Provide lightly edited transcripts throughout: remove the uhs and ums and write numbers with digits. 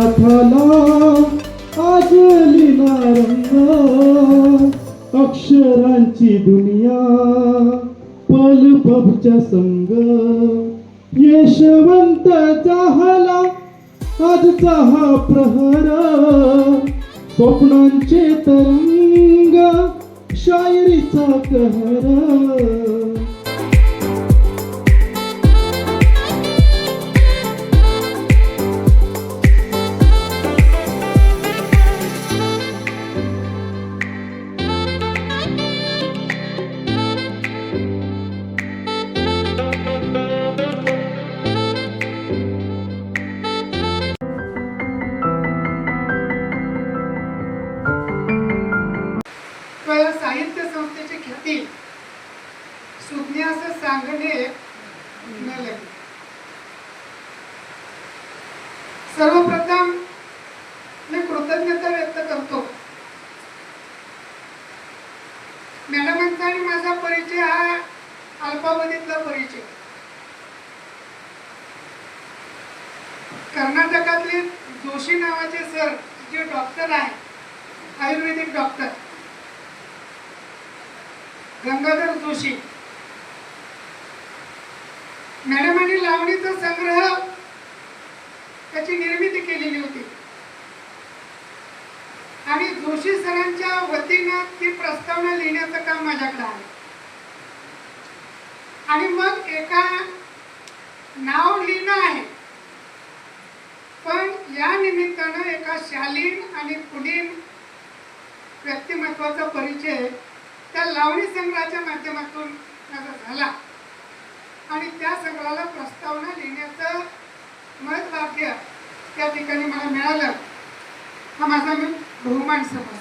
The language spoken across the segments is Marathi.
गाथाला आज लिना रंग, अक्षरांची दुनिया पल पबच्या संग, यशवंत झाला आजचा हा प्रहर, स्वप्नांचे तरंग शायरीचा कहर. साहित्य संस्थेची ख्याती सुज्ञास सांगणे न लगे. सर्वप्रथम मी कृतज्ञता व्यक्त करतो. मॅडमांचा आणि माझा परिचय हा अल्पावधीतला परिचय. कर्नाटकातले जोशी नावाचे सर जे डॉक्टर आहे, आयुर्वेदिक डॉक्टर गंगाधर जोशी, मॅडमांनी लावणीचा संग्रह त्याची निर्मिती केलेली होती आणि जोशी सरांच्या वतीनं ती प्रस्तावना लिहिण्याचं काम माझ्याकडे आलं. आणि मग एका नाव लिहिणं आहे, पण या निमित्तानं एका शालीन आणि कुलीन व्यक्तिमत्वाचा परिचय त्या लावणी संग्रहाच्या माध्यमातून माझा झाला आणि त्या संग्रहाला प्रस्तावना लिहिण्याचं महत्त्वाद्य त्या ठिकाणी मला मिळालं. हा माझा मी बहुमान समजतो.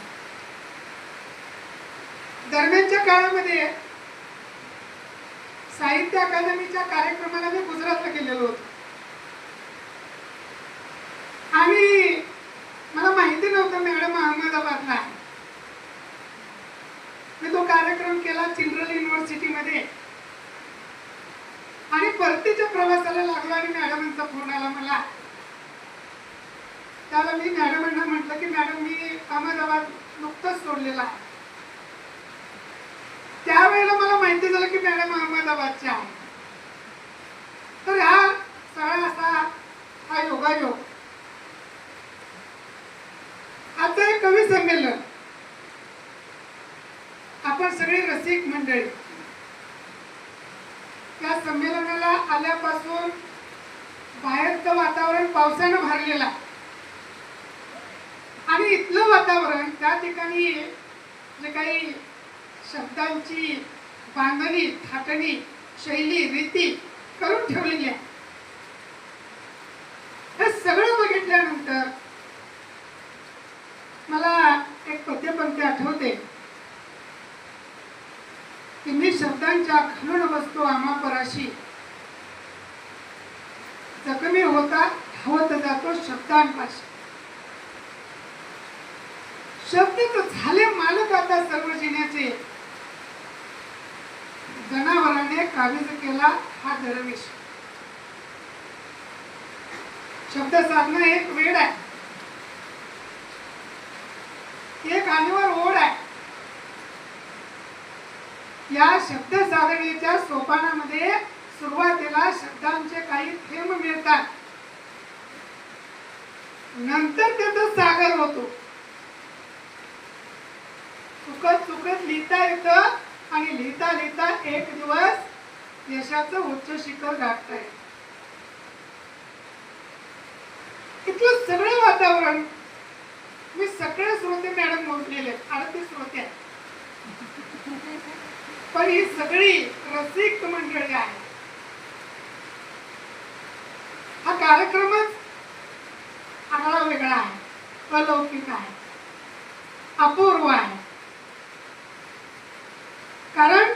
दरम्यानच्या काळामध्ये साहित्य अकादमीच्या कार्यक्रमाला मी गुजरातला गेलेलो होतो आणि मला माहिती नव्हतं मॅडम अहमदाबादला आहे. मी तो कार्यक्रम केला चिल्ड्रन युनिव्हर्सिटीमध्ये आणि परतीच्या प्रवासाला लागलो आणि मॅडमांचा फोन आला मला. त्याला मी मॅडमांना म्हटलं की मॅडम मी अहमदाबाद नुकतंच सोडलेला आहे. त्यावेळेला मला माहिती झालं की मॅडम अहमदाबादच्या आहे. तर हा सगळा असा हा योगायोग. आता एक कवी संमेलन, आपण सगळी रसिक मंडळी त्या संमेलनाला आल्यापासून बाहेरचं वातावरण पावसानं भरलेलं आणि इथलं वातावरण त्या ठिकाणी जे काही शब्दांची बांधणी, थाटणी, शैली, रीती करून ठेवलेली आहे, हे सगळं बघितल्यानंतर मला एक पद्यपंक्ती आठवते की मी शब्दांच्या खालून बसतो आमापराशी, जखमी होता धावत जातो शब्दांपाशी. शब्द तर झाले मालक आता सर्व जिण्याचे, जनावराने काबीज केला हा दरवेश. शब्द साधणं एक वेळ आहे, एक आनेवर ओढ आहे. या शब्द साधनेच्या सोपानामध्ये सुरुवातीला शब्दांचे काही थेंब मिळतात, नंतर त्याचा सागर होतो. चुकत चुकत लिहिता येतं आणि लिहिता लिहिता एक दिवस यशाचं उच्च शिखर गाठता येतं. इथलं सगळं वातावरण मी सगळे श्रोते मॅडम मोजलेले 38 श्रोते आहेत, पण ही सगळी रसिक मंडळी आहे. हा कार्यक्रमच आगळा वेगळा आहे, अलौकिक आहे, अपूर्व आहे. कारण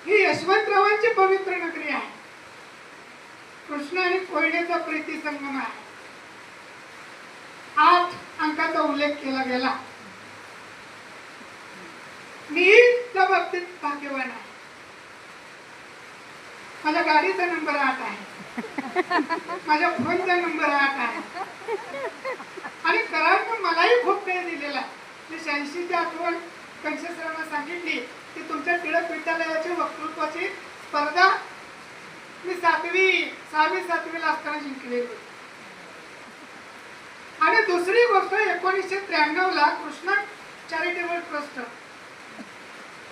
ही यशवंतरावांची पवित्र नगरी आहे. कृष्ण आणि कोयनेचा प्रीती संगम आहे. 8 अंकाचा उल्लेख केला गेला. मी त्या बाबतीत भाग्यवान आहे. माझ्या गाडीचा नंबर 8 आहे. माझ्या फोनचा नंबर हा काय. आणि कराड मलाही खूप काही दिलेला. मी 86ची आठवण कंशेसरांना सांगितली की तुमच्या टिळक विद्यालयाची वक्तृत्वाची स्पर्धा मी 6वी-7वीला असताना जिंकलेली होती. आणि दुसरी गोष्ट 1993ला कृष्णा चॅरिटेबल ट्रस्ट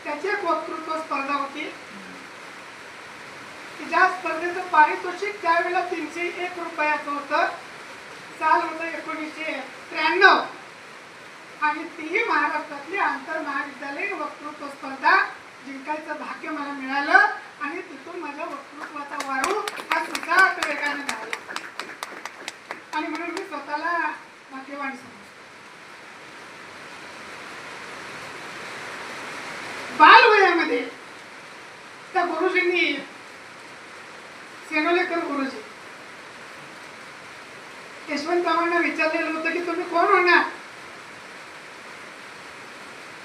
त्याची एक वक्तृत्व स्पर्धा होती की ज्या स्पर्धेचं पारितोषिक त्यावेळेला 301 रुपयाचं होतं. साल होतं 1993 आणि तीही महाराष्ट्रातली आंतर महाविद्यालयीन वक्तृत्व स्पर्धा जिंकायचं भाग्य मला मिळालं. आणि तिथून माझ्या वक्तृत्वाचा वारू हा सुसाट वेगाने झाला. आणि म्हणून मी स्वतःला भाग्यवान समजतो. बालवयामध्ये त्या गुरुजींनी सेनोलेकर गुरुजी यशवंतरावांना विचारलेलं होतं की तुम्ही कोण होणार.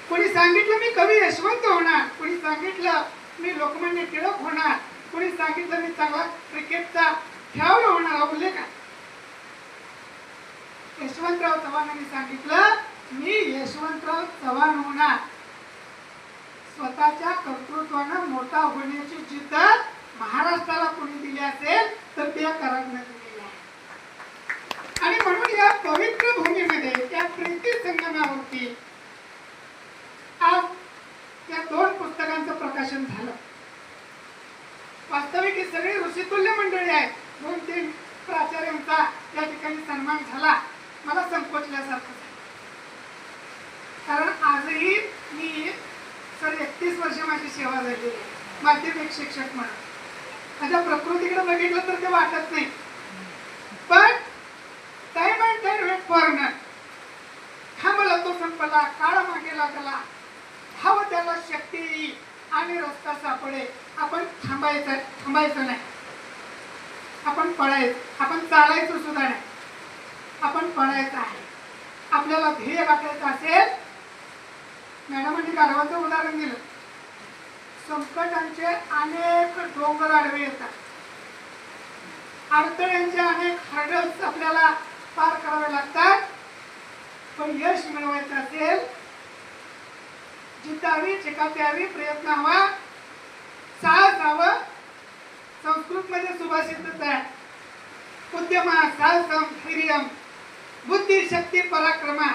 कोणी सांगितलं मी कवी यशवंत होणार, कोणी सांगितलं मी लोकमान्य टिळक होणार, कोणी सांगितलं मी चांगला क्रिकेटचा खेळाडू होणार. उल्लेख आहे यशवंतराव चव्हाणांनी सांगितलं मी यशवंतराव चव्हाण होणार. स्वतःच्या कर्तृत्वानं मोठा होण्याची जिद्द महाराष्ट्राला कोणी दिली असेल तर त्या कराडनं दिलेली आहे. आणि म्हणून या पवित्र भूमीमध्ये त्या प्रीती संगमावरती आज या 2 पुस्तकांचं प्रकाशन झालं. वास्तविक ही सगळी ऋषितुल्य मंडळी आहेत. 2-3 प्राचार्यांचा या ठिकाणी सन्मान झाला. मला संकोचल्यासारखं कारण आजही मी 31 वर्ष माझी सेवा झालेली आहे माध्यमिक शिक्षक म्हणून. माझ्या प्रकृतीकडे बघितलं तर ते वाटत नाही. पण time and time wait for none. थांबला तो संपला, काळ मागे लागला, हव त्याला शक्ती येईल आणि रस्ता सापडे. आपण थांबायचं नाही. आपण पळायचं. आपण चालायचं सुद्धा नाही. आपण पळायचं आहे. आपल्याला ध्येय गाठायचं असेल. मॅडमांनी गाढवाचं उदाहरण दिलं. संकटांचे अनेक डोंगर आडवे येतात. अडथळ्यांचे अनेक हर्डल्स आपल्याला पार करावे लागतात. पण यश मिळवायचं असेल, जितावी, चिकाट्यावी, प्रयत्न हवा, साहस हवं. संस्कृत मध्ये सुभाषितच आहे उद्यमा साहसम धैर्यम बुद्धी शक्ती पराक्रमा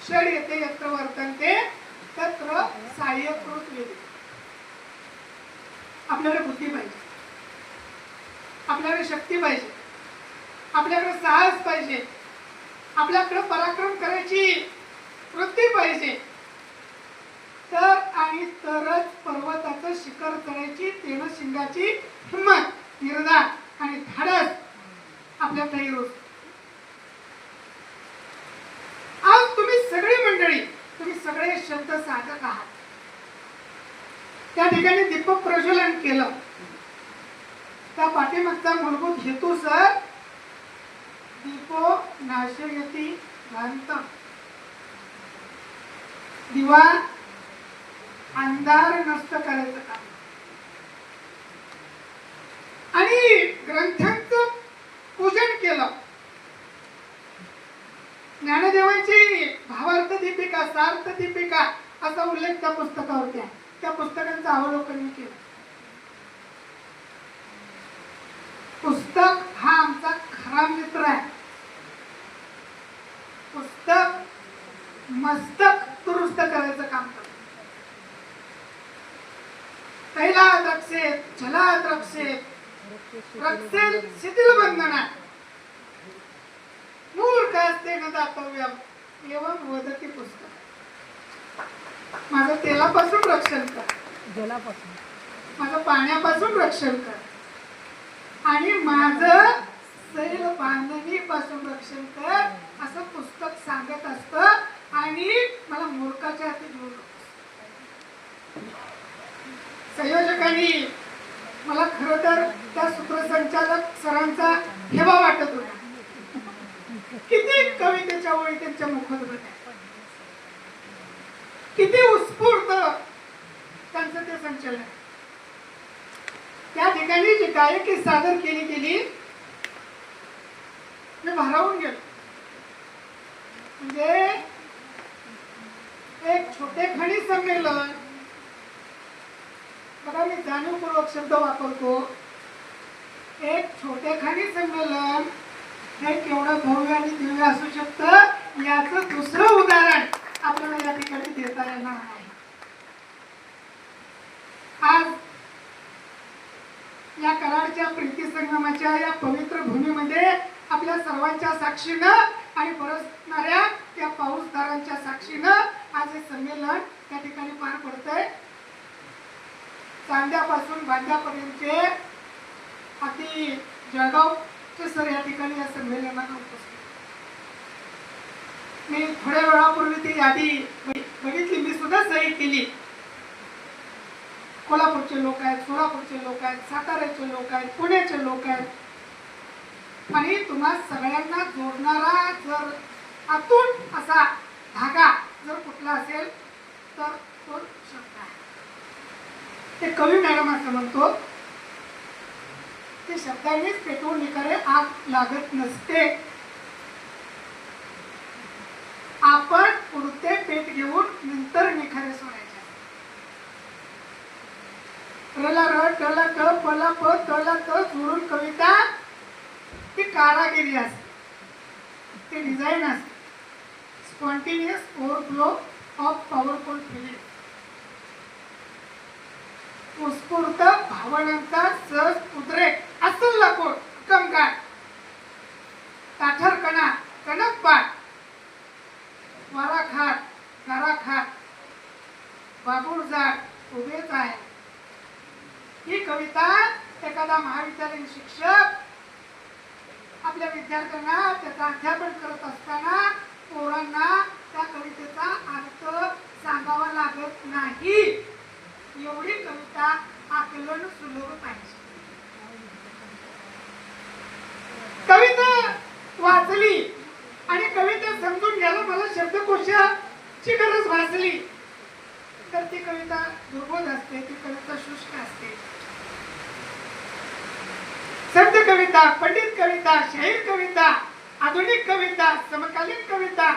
षड येते यत्र वर्तन्ते तत्र साह्यकृत वेद. आपल्याकडे बुद्धी पाहिजे, आपल्याकडे शक्ती पाहिजे, आपल्याकडे साहस पाहिजे, आपल्याकडे पराक्रम करायची वृत्ती पाहिजे. तर आणि तरच पर्वताचं शिखर चढायची तेन शिंगाची हिंमत, निर्धार आणि धाडस आपल्यात येईल. आज तुम्ही सगळी मंडळी, तुम्ही सगळे शब्द साधक आहात. त्या ठिकाणी दीपक प्रज्वलन केलं. त्या पाठीमागचा मूलभूत हेतू सर दीपो नाशयती घांतम. दिवा अंधार नष्ट करायचं काम. आणि ग्रंथांचं पूजन केलं. ज्ञानदेवांची भावार्थ दीपिका, सार्थ दीपिका असा उल्लेख त्या पुस्तकावरती आहे. त्या पुस्तकांचं अवलोकन मी केलं. पुस्तक हा आमचा खरा मित्र आहे. पुस्तक मस्तक दुरुस्त करायचं काम करतं. तैलात रक्षेत, जलात रक्षेत, रक्षेल शिथिल बंधना मूर्खास्ते न दातव्यम एवं वदती पुस्तक. माझं तेलापासून रक्षण कर, जलापासून, माझं पाण्यापासून रक्षण कर आणि माझं सैल बांधणीपासून रक्षण कर असं पुस्तक सांगत असतं. आणि मला मूर्खाच्या हाती देऊ नकोस. संयोजकांनी मला खरं तर त्या सूत्रसंचालक सरांचा हेवा वाटत होता. किती कवितेच्या ओळी त्यांच्या मुखात होत्या, किती उत्स्फूर्त त्यांचं ते संचलन. त्या ठिकाणी जे गायकी सादर केली गेली, मी भारावून गेलो. म्हणजे एक छोटेखानी संमेलन, बघा मी जाणीवपूर्वक शब्द वापरतो, एक छोटेखानी संमेलन हे केवढं भव्य आणि दिव्य असू शकतं याचं दुसरं उदाहरण आपल्याला या ठिकाणी देता येणार आहे. आज या कराडच्या प्रीती संगमाच्या या पवित्र भूमीमध्ये आपल्या सर्वांच्या साक्षीनं आणि बरसणाऱ्या या पाऊसदारांच्या साक्षीनं आज हे संमेलन त्या ठिकाणी पार पडतंय. चांद्यापासून बांद्यापर्यंतचे अगदी जळगावचे सर या ठिकाणी या संमेलनाला उपस्थित. मी थोड्या वेळापूर्वी ती यादी बघितली, मी सुद्धा सही केली. कोल्हापूरचे लोक आहेत, सोलापूरचे लोक आहेत, साताऱ्याचे लोक आहेत, पुण्याचे लोक आहेत आणि तुम्हा सगळ्यांना जोडणारा जर आतून असा धागा जर कुठला असेल तर तो शब्द आहे. ते कवी मॅडम असं म्हणतो, ते शब्दांनीच पेटवून निकारे आग लागत नसते. आपण पुरते पेट घेऊन नंतर निखारे सोडायचे. रला र टला ट पला प तला त जोडून कविता ती कारागिरी असते, ते डिझाईन असते. Spontaneous overflow of powerful feeling, उत्स्फूर्त भावनांचा सहज उद्रेक असल लाकोड कमकार ताठरकणा कणकपाट वाराखाट गाराखाट बाबूळजाट उभेच आहे. ही कविता एखादा महाविद्यालयीन शिक्षक आपल्या विद्यार्थ्यांना त्याचा अध्यापन करत असताना पोरांना त्या कवितेचा अर्थ सांगावा लागत नाही. एवढी कविता आकलन सुलभ पाहिजे. कविता वाचली आणि कविता समजून घ्यायला मला शब्दकोशाची गरज भासली तर ती कविता दुर्बोध असते, ती कविता शुष्क असते. संत कविता, पंडित कविता, शाहीर कविता, आधुनिक कविता, समकालीन कविता,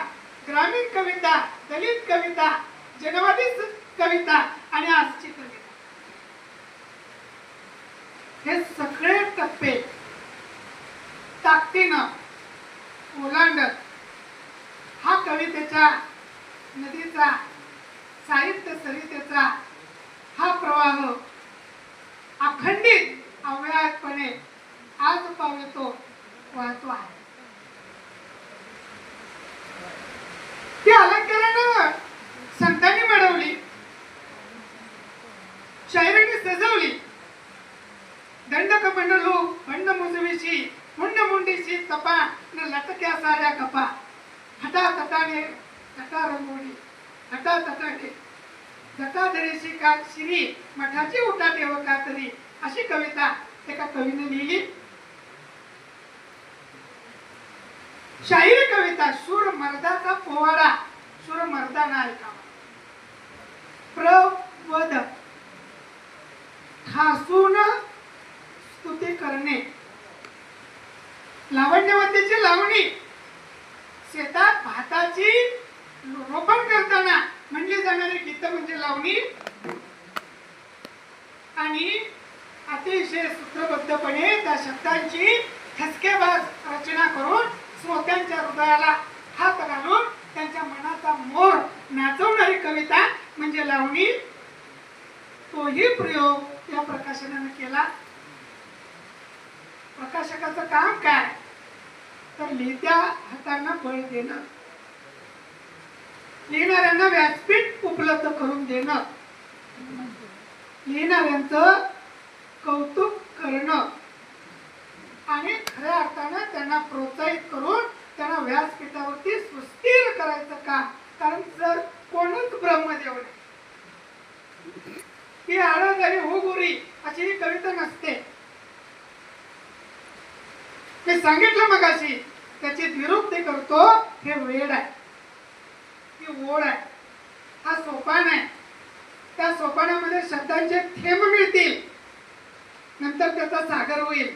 ग्रामीण कविता, दलित कविता, जनवादी कविता आणि आजची कविता, हे सगळे टप्पे ताकदीनं ओलांडत हा कवितेच्या नदीचा, साहित्य सरितेचा हा प्रवाह अखंडित अव्याहतपणे आज पावतो वाहतो आहे. ती अलंकारानं संतांनी मिळवली, शाहिरांनी सजवली. दंडक मंडलू बंड मुजवीशी मुंड मुंडीशी तपा न लटक्या साऱ्या कपा हटा तटाने तटा रंगोळी हटा तटाने जटाधरीशी का शिरी मठाची उठा ठेव का तरी अशी कविता एका कवीने लिहिली. शाहीर कविता शूर मर्दाचा पोवाडा शूर मर्दाना ऐकावा. प्रवद खासून स्तुती करणे, लावण्यवतीची लावणी, शेतात भाताची रोपण करताना म्हणली जाणारी गीत म्हणजे लावणी आणि अतिशय सूत्रबद्धपणे त्या शब्दांची ठसकेबाज रचना करून श्रोत्यांच्या हृदयाला हात घालून त्यांच्या मनाचा मोर नाचवणारी कविता म्हणजे लावणी. तोही प्रयोग या प्रकाशनाने केला. प्रकाशकाचं काम काय तर लिहित्या हातांना बळ देणं, लिहिणाऱ्यांना व्यासपीठ उपलब्ध करून देणं, लिहिणाऱ्यांचं कौतुक करणं आणि खऱ्या अर्थानं त्यांना प्रोत्साहित करून त्यांना व्यासपीठावरती सुस्थिर करायचं काम. कारण जर कोणच ब्रह्मदेव नाही, ही आळंद आणि हो गोरी अशी ही कविता नसते. मी सांगितलं मगाशी त्याची निरुक्ती करतो हे वेड आहे, ही ओढ आहे, हा सोपान आहे. त्या सोपानामध्ये शब्दांचे थेंब मिळतील नंतर त्याचा सागर होईल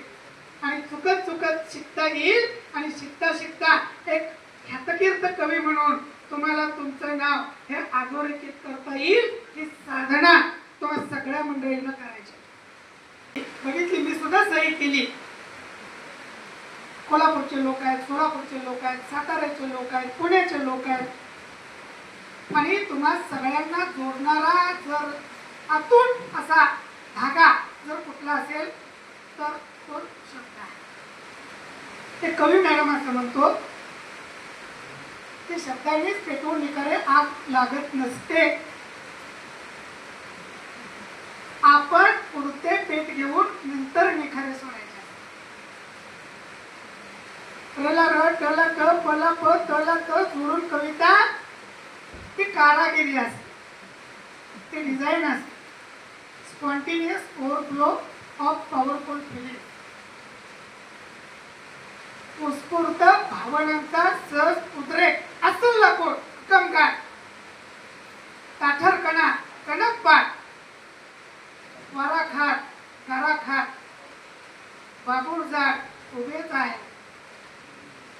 आणि चुकत चुकत शिकता येईल आणि शिकता शिकता एक ख्यातकीर्त कवी म्हणून तुम्हाला तुमचं नाव हे अधोरेखित करता येईल. ही साधना तुम्हा सगळ्या मंडळींना करायची. बघितली, मी सुद्धा सही केली. कोल्हापूरचे लोक आहेत, सोलापूरचे लोक आहेत, साताऱ्याचे लोक आहेत, पुण्याचे लोक आहेत आणि तुम्हा सगळ्यांना जोडणारा जर आतून असा धागा जर कुठला असेल तर तो शब्द आहे. ते कवी मॅडम असं म्हणतो, ते शब्दांनीच पेटवून निकारे आग लागत नसते. आपण पुढते पेट घेऊन नंतर निखारे सोडायचे. रला र टला ट पला प तला त जोडून कविता ती कारागिरी असते, ती डिझाईन असते. Spontaneous overflow of powerful feeling. उत्स्फूर्त भावनांचा सहज उद्रेक असल लाकूड कमकार ताठरकणा कणकपाट वाराखाट गाराखाट बाबूळजाट उभेच आहे.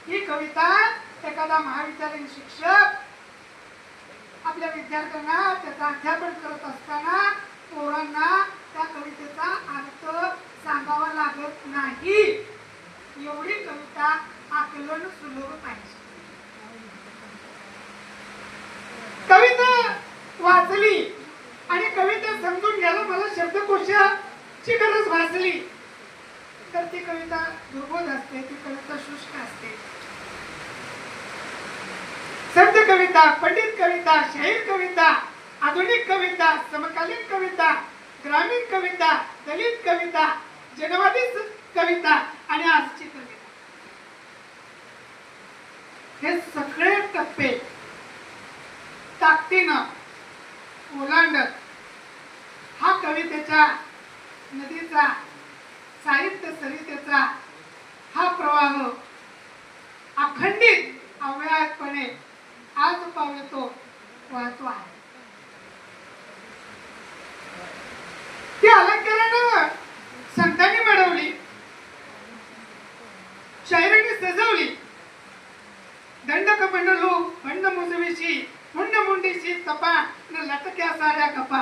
ही कविता एखादा महाविद्यालयीन शिक्षक आपल्या विद्यार्थ्यांना त्याचा अध्यापन करत असताना पोरांना त्या कवितेचा अर्थ सांगावा लागत नाही. एवढी कविता आकलन सुलभ पाहिजे. कविता वाचली आणि कविता समजून घ्यायला मला शब्दकोशाची गरज भासली तर ती कविता दुर्बोध असते, ती कविता शुष्क असते. संत कविता, पंडित कविता, शाहीर कविता, आधुनिक कविता, समकालीन कविता, ग्रामीण कविता, दलित कविता, जनवादी कविता आणि आजची कविता, हे सगळे टप्पे ताकदीनं ओलांडत हा कवितेच्या नदीचा, साहित्य सरितेचा हा प्रवाह अखंडित अव्याहतपणे आज पावतो वाहतो आहे. ती अलंकारानं संतांनी मिळवली, शाहिरांनी सजवली. दंडकमंडलू बंड मुजवीशी मुंड मुंडीशी तपा न लटक्या साऱ्या कपा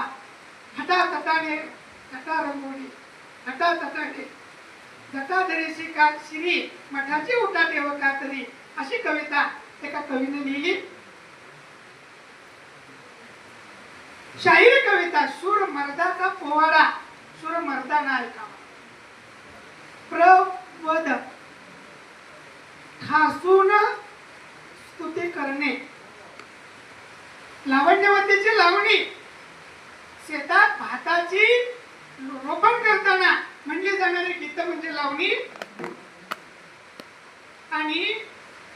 हटा तटाने तटा रंगोळी हटा तटाने जटाधरीशी का श्री मठाची उठा ठेव कातरी अशी कविता एका कवीने लिहिली. शाहीर कविता शूर मर्दाचा पोवाडा शूर मर्दाना ऐकावा. प्रवध खासून स्तुती करणे. लावण्यवतीची लावणी शेतात भाताची रोपण करताना म्हणली जाणारी गीत म्हणजे लावणी. आणि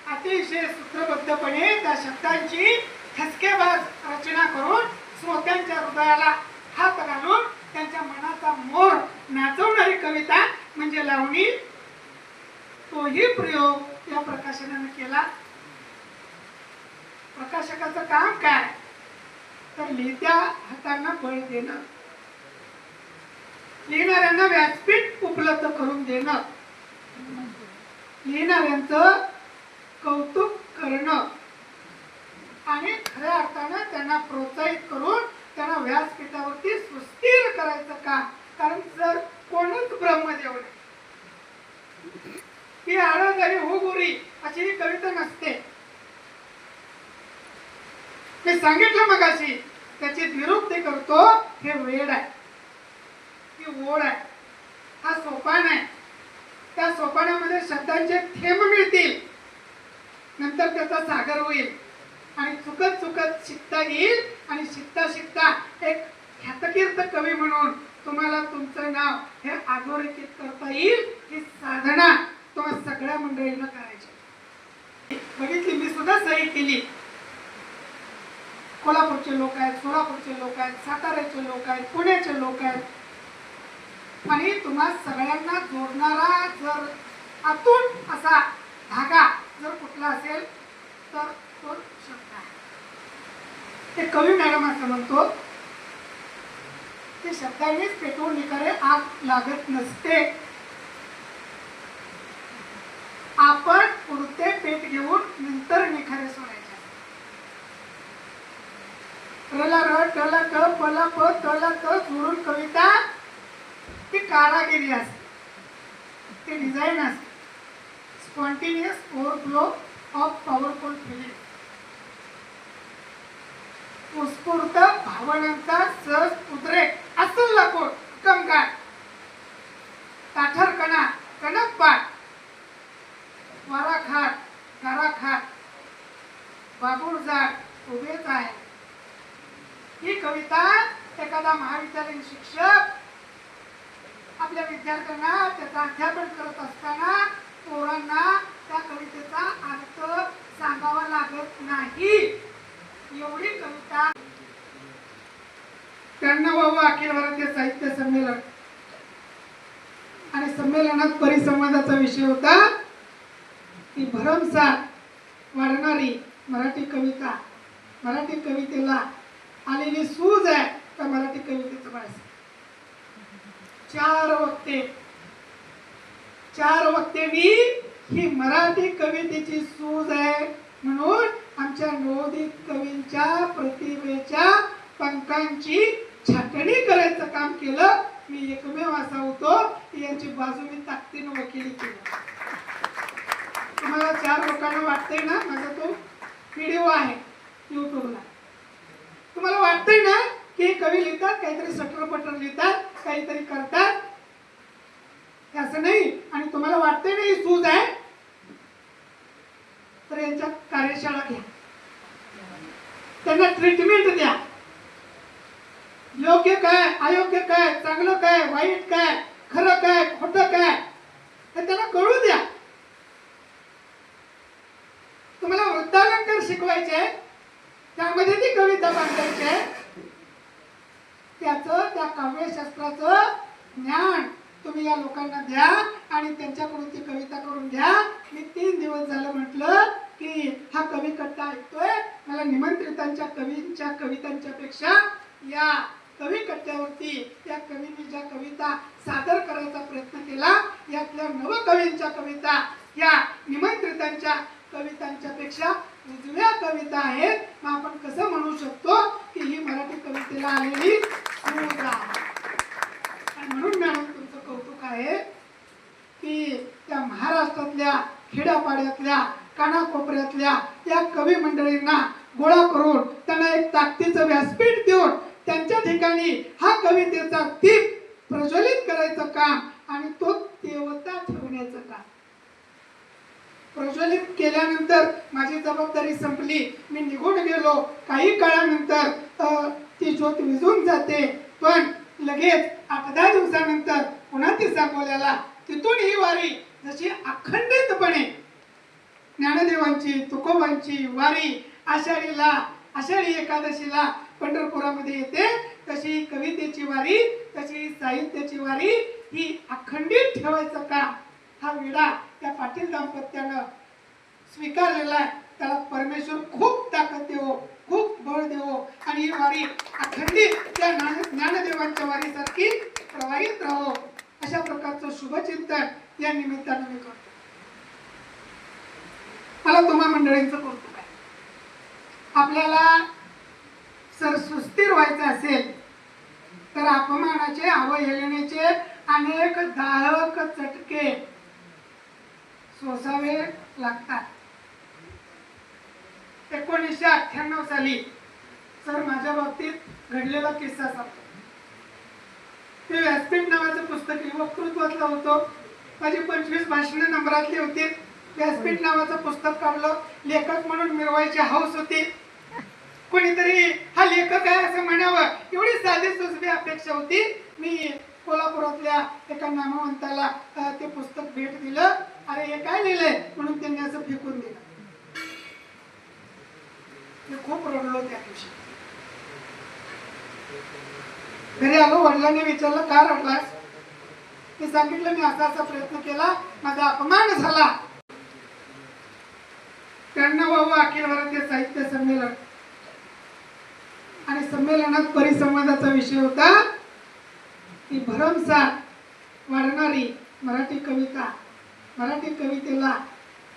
अतिशय सूत्रबद्धपणे त्या शब्दांची ठसकेबाज रचना करून श्रोत्यांच्या हृदयाला हात घालून त्यांच्या मनाचा मोर नाचवणारी कविता म्हणजे लावणी. तोही प्रयोग या प्रकाशनाने केला. प्रकाशकाचं काम काय तर लिहित्या हातांना बळ देणं, लिहिणाऱ्यांना व्यासपीठ उपलब्ध करून देणं, लिहिणाऱ्यांचं कौतुक करणं आणि खऱ्या अर्थानं त्यांना प्रोत्साहित करून त्यांना व्यासपीठावरती सुस्थिर करायचं काम. कारण जर कोणच ब्रह्मदेव नाही, ती आळंद आणि हो गोरी अशी ही कविता नसते. मी सांगितलं मगाशी त्याची निरुक्ती करतो. हे वेड आहे, ही ओढ आहे, हा सोपान आहे. त्या सोपानामध्ये शब्दांचे थेंब मिळतील, नंतर त्याचा सागर होईल आणि चुकत चुकत शिकता येईल आणि शिकता शिकता एक ख्यातकीर्त कवी म्हणून तुम्हाला तुमचं नाव हे अधोरेखित करता येईल. ही साधना तुम्हा सगळ्या मंडळींना करायची. बघितली, मी सुद्धा सही केली. कोल्हापूरचे लोक आहेत, सोलापूरचे लोक आहेत, साताऱ्याचे लोक आहेत, पुण्याचे लोक आहेत आणि तुम्हा सगळ्यांना जोडणारा जर आतून असा धागा जर कुठला असेल तर तो शब्द आहे. ते कवी मॅडम असं म्हणतो, की शब्दांनीच पेटवून निकारे आग लागत नसते. आपण पुरते पेट घेऊन नंतर निखारे सोडायचे. रला र टला ट पला प तला त जोडून कविता ती कारागिरी असते, ती डिझाईन असते. Spontaneous overflow of powerful feeling. उत्स्फूर्त भावनांचा सहज उद्रेक असल लाकूड कमकाट ताठरकणा कणकपाट वाराखाट गाराखाट बाबूळ जाट उभेच आहे. ही कविता एखादा महाविद्यालयीन शिक्षक आपल्या विद्यार्थ्यांना त्याचा अध्यापन करत असताना पोरांना त्या कवितेचा अर्थ सांगावा लागत नाही. एवढी कविता. 93वा अखिल भारतीय साहित्य संमेलन आणि संमेलनात परिसंवादाचा विषय होता की भरमसाठ वाढणारी मराठी कविता, मराठी कवितेला आलेली सूज आहे का मराठी कवितेचं भाषण. चार वक्तेनी ही मराठी कवितेची सूज आहे म्हणून आमच्या नवोदित कवींच्या प्रतिभेच्या पंखांची छाटणी करायचं काम केलं. मी एकमेव असा होतो की यांची बाजू मी ताकदीने वकिली केली. तुम्हाला 4 लोकांना वाटतंय ना, माझा तो व्हिडिओ आहे युट्यूबला, तुम्हाला वाटतंय ना की हे कवी लिहितात काहीतरी सटरपटर लिहितात काहीतरी करतात, असं नाही. आणि तुम्हाला वाटतंय ना ही सूज आहे, तर यांच्या कार्यशाळा घ्या, त्यांना ट्रीटमेंट द्या. योग्य काय, अयोग्य काय, चांगलं काय, वाईट काय, खरं काय, खोटं काय हे त्यांना कळू द्या. तुम्हाला वृत्तालंकार शिकवायचे, त्यामध्ये ती कविता बांधायची आहे, त्याचं त्या काव्यशास्त्राचं ज्ञान तुम्ही या लोकांना द्या आणि त्यांच्याकडून ती कविता करून घ्या. मी 3 दिवस झालं म्हटलं की हा कवी कट्टा ऐकतोय, मला निमंत्रितांच्या कवींच्या कवितांच्या पेक्षा या कवी कट्ट्यावरती या कवींनी ज्या कविता सादर करायचा प्रयत्न केला यातल्या नवकवींच्या कविता या निमंत्रितांच्या कवितांच्या पेक्षा उजव्या कविता आहेत. मग आपण कसं म्हणू शकतो की ही मराठी कवितेला आलेली सूज आहे. आणि म्हणून मॅडम तुमचं कौतुक आहे की त्या महाराष्ट्रातल्या खेड्यापाड्यातल्या कानाकोपऱ्यातल्या या कवी मंडळींना गोळा करून त्यांना एक ताकदीचं व्यासपीठ देऊन त्यांच्या ठिकाणी हा कवितेचा दीप प्रज्वलित करायचं काम आणि तो देवता ठेवण्याचं काम. प्रज्वलित केल्यानंतर माझी जबाबदारी संपली, मी निघून गेलो. काही काळानंतर ती ज्योत विझून जाते, पण लगेच 8-10 दिवसानंतर पुन्हा ती सांगोल्याला. तिथून ही वारी जशी अखंडितपणे ज्ञानदेवांची तुकोबांची वारी आषाढी एकादशीला पंढरपुरामध्ये येते, तशी कवितेची वारी, तशी साहित्याची वारी ही अखंडित ठेवायचं काम हा विडा त्या पाटील दाम्पत्यानं स्वीकारलेला आहे. त्याला परमेश्वर खूप ताकद देवो, खूप बळ देवो आणि ही वारी अखंडित त्या ज्ञानदेवांच्या वारीसारखी प्रवाहित राहो, अशा प्रकारचं शुभचिंतन या निमित्तानं मी करतो. मला तुम्हा मंडळींचं कौतुक आहे. आपल्याला सर सुस्थिर व्हायचं असेल तर अपमानाचे अवहेलनेचे अनेक दाहक चटके सोसावे लागतात. 1998 साली सर माझ्या बाबतीत घडलेला किस्सा सांगतो. ते व्यासपीठ नावाचं पुस्तक वक्तृत्वातलं होतं. माझी 25 भाषणं नंबरातली होती. व्यासपीठ नावाचं पुस्तक काढलं. लेखक म्हणून मिरवायची हौस होती. कोणीतरी हा लेखक आहे असं म्हणावं एवढी साधी सुसबी अपेक्षा होती. मी कोल्हापुरातल्या एका नामवंताला ते पुस्तक भेट दिलं. अरे हे काय लिहिलंय म्हणून त्यांनी असं फेकून दिलं. मी खूप रडलो त्या दिवशी. घरी आलो, वडिलांनी विचारलं का रडलास. मी सांगितलं मी असा प्रयत्न केला, माझा अपमान झाला. 93वा अखिल भारतीय साहित्य संमेलन आणि संमेलनात परिसंवादाचा विषय होता ती भरमसाठ वाढणारी मराठी कविता, मराठी कवितेला